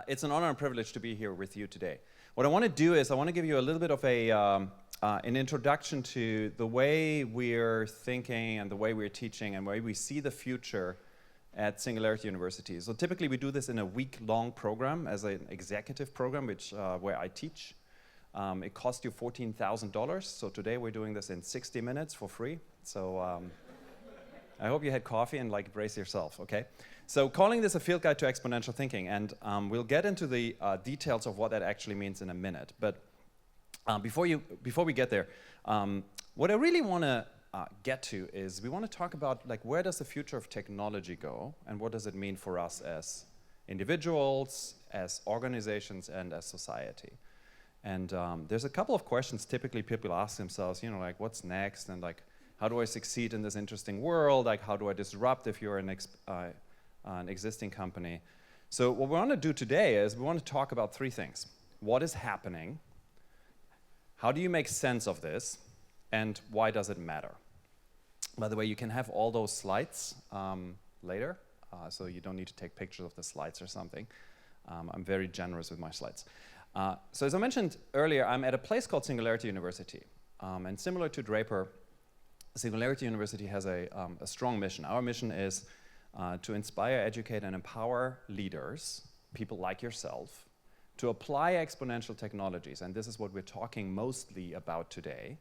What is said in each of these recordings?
It's an honor and privilege to be here with you today. What I want to do is I want to give you a little bit of an introduction to the way we're thinking and the way we're teaching and the way we see the future at Singularity University. So typically we do this in a week-long program as an executive program, where I teach. It costs you $14,000, so today we're doing this in 60 minutes for free. So I hope you had coffee and brace yourself, okay? So calling this a field guide to exponential thinking, and we'll get into the details of what that actually means in a minute. But before we get there, what I really want to get to is we want to talk about where does the future of technology go, and what does it mean for us as individuals, as organizations, and as society. And there's a couple of questions typically people ask themselves, what's next, and how do I succeed in this interesting world? How do I disrupt if you're an existing company? So what we want to do today is we want to talk about three things. What is happening? How do you make sense of this? And why does it matter? By the way, you can have all those slides later, so you don't need to take pictures of the slides or something. I'm very generous with my slides. So as I mentioned earlier, I'm at a place called Singularity University. And similar to Draper, Singularity University has a strong mission. Our mission is to inspire, educate, and empower leaders, people like yourself, to apply exponential technologies, and this is what we're talking mostly about today,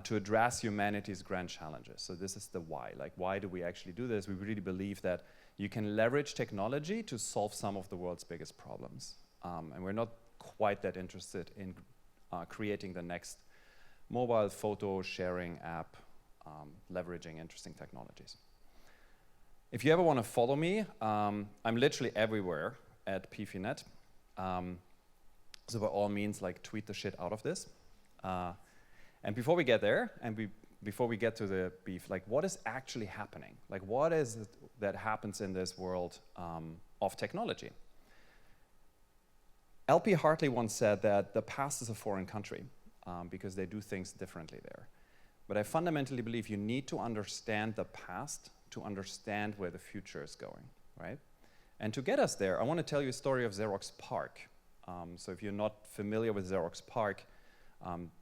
to address humanity's grand challenges. So this is the why. Why do we actually do this? We really believe that you can leverage technology to solve some of the world's biggest problems. And we're not quite that interested in creating the next mobile photo sharing app, leveraging interesting technologies. If you ever want to follow me, I'm literally everywhere at Finette. So by all means, tweet the shit out of this. And before we get there, and before we get to the beef, what is actually happening? What is it that happens in this world of technology? L.P. Hartley once said that the past is a foreign country because they do things differently there. But I fundamentally believe you need to understand the past to understand where the future is going, right? And to get us there, I want to tell you a story of Xerox PARC. So if you're not familiar with Xerox PARC,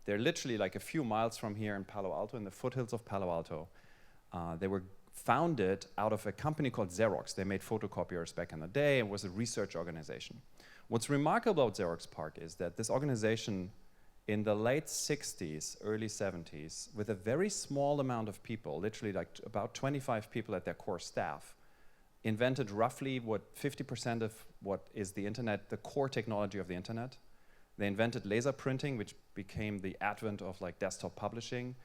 they're literally a few miles from here in Palo Alto, in the foothills of Palo Alto. They were founded out of a company called Xerox. They made photocopiers back in the day and was a research organization. What's remarkable about Xerox PARC is that this organization in the late 60s, early 70s, with a very small amount of people, literally about 25 people at their core staff, invented roughly 50% of what is the internet, the core technology of the internet. They invented laser printing, which became the advent of desktop publishing.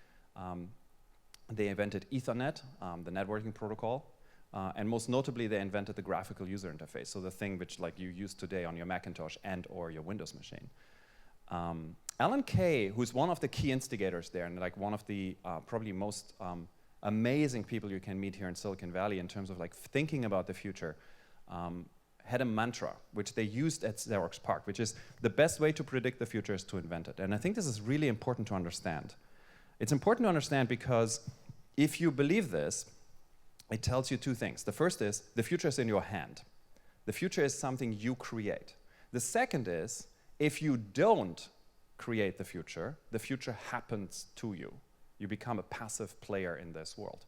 They invented Ethernet, the networking protocol. And most notably, they invented the graphical user interface, so the thing which you use today on your Macintosh and or your Windows machine. Alan Kay, who's one of the key instigators there, and one of the probably most amazing people you can meet here in Silicon Valley in terms of thinking about the future, had a mantra which they used at Xerox PARC, which is the best way to predict the future is to invent it. And I think this is really important to understand. It's important to understand because if you believe this, it tells you two things. The first is the future is in your hand. The future is something you create. The second is if you don't create the future happens to you. You become a passive player in this world.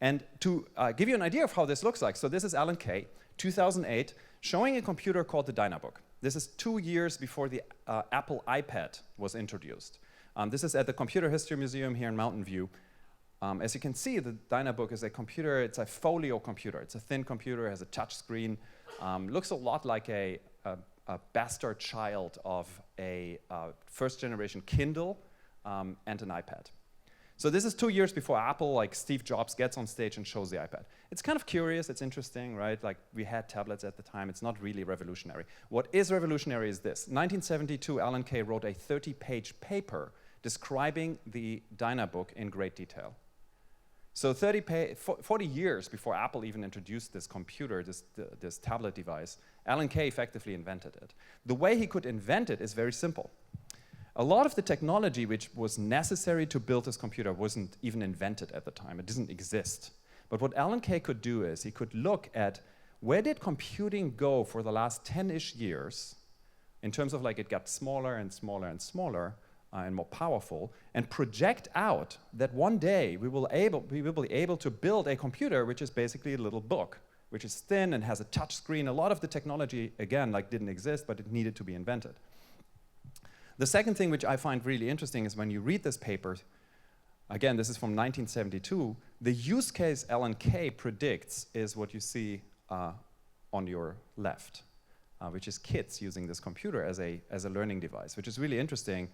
And to give you an idea of how this looks like, so this is Alan Kay, 2008, showing a computer called the Dynabook. This is 2 years before the Apple iPad was introduced. This is at the Computer History Museum here in Mountain View. As you can see, the Dynabook is a computer, it's a folio computer. It's a thin computer, has a touch screen, looks a lot like a bastard child of a first-generation Kindle and an iPad. So this is 2 years before Apple, Steve Jobs gets on stage and shows the iPad. It's kind of curious, it's interesting, right? We had tablets at the time, it's not really revolutionary. What is revolutionary is this. 1972, Alan Kay wrote a 30-page paper describing the Dynabook in great detail. So 40 years before Apple even introduced this computer, this tablet device, Alan Kay effectively invented it. The way he could invent it is very simple. A lot of the technology which was necessary to build this computer wasn't even invented at the time. It didn't exist. But what Alan Kay could do is he could look at where did computing go for the last 10-ish years in terms of like it got smaller and smaller and smaller and more powerful, and project out that one day we will be able to build a computer which is basically a little book, which is thin and has a touch screen. A lot of the technology, again, like didn't exist, but it needed to be invented. The second thing which I find really interesting is when you read this paper, again, this is from 1972, the use case Alan Kay predicts is what you see on your left, which is kids using this computer as a learning device, which is really interesting.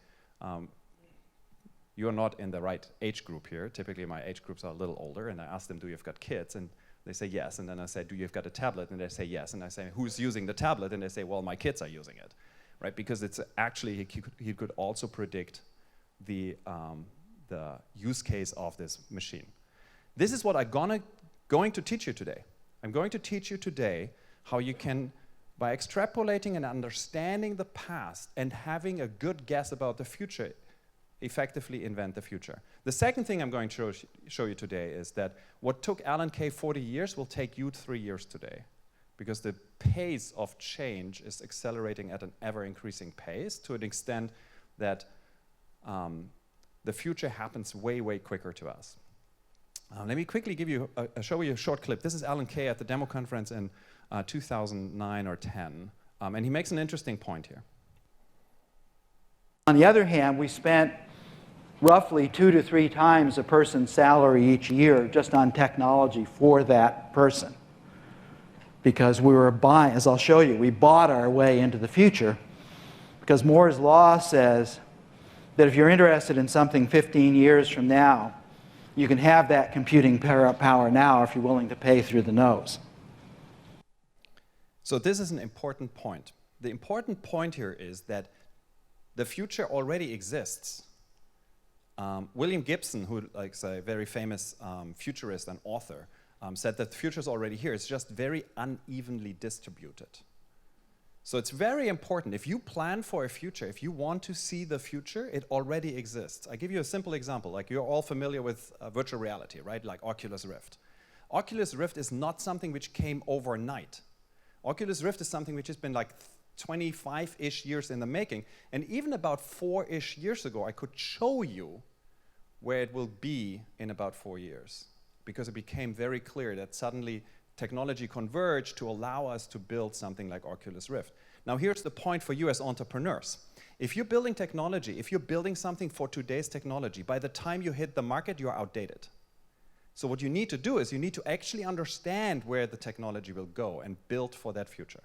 You're not in the right age group here. Typically, my age groups are a little older, and I ask them, do you have got kids? And they say yes, and then I say, do you have got a tablet? And they say yes, and I say, who's using the tablet? And they say, well, my kids are using it, right? Because it's actually, he could also predict the use case of this machine. This is what I'm going to teach you today. I'm going to teach you today how you can, by extrapolating and understanding the past and having a good guess about the future, effectively invent the future. The second thing I'm going to show you today is that what took Alan Kay 40 years will take you 3 years today, because the pace of change is accelerating at an ever-increasing pace to an extent that the future happens way, way quicker to us. Let me quickly show you a short clip. This is Alan Kay at the demo conference in 2009 or 10, and he makes an interesting point here. On the other hand, we spent roughly 2 to 3 times a person's salary each year just on technology for that person. Because we were buying, as I'll show you, we bought our way into the future, because Moore's law says that if you're interested in something 15 years from now, you can have that computing power now if you're willing to pay through the nose. So this is an important point. The important point here is that the future already exists. William Gibson, who is a very famous futurist and author, said that the future is already here. It's just very unevenly distributed. So it's very important. If you plan for a future, if you want to see the future, it already exists. I give you a simple example. Like, you're all familiar with virtual reality, right? Like Oculus Rift. Oculus Rift is not something which came overnight. Oculus Rift is something which has been like 25-ish years in the making. And even about 4-ish years ago, I could show you where it will be in about 4 years, because it became very clear that suddenly technology converged to allow us to build something like Oculus Rift. Now, here's the point for you as entrepreneurs. If you're building technology, if you're building something for today's technology, by the time you hit the market, you're outdated. So what you need to do is you need to actually understand where the technology will go and build for that future.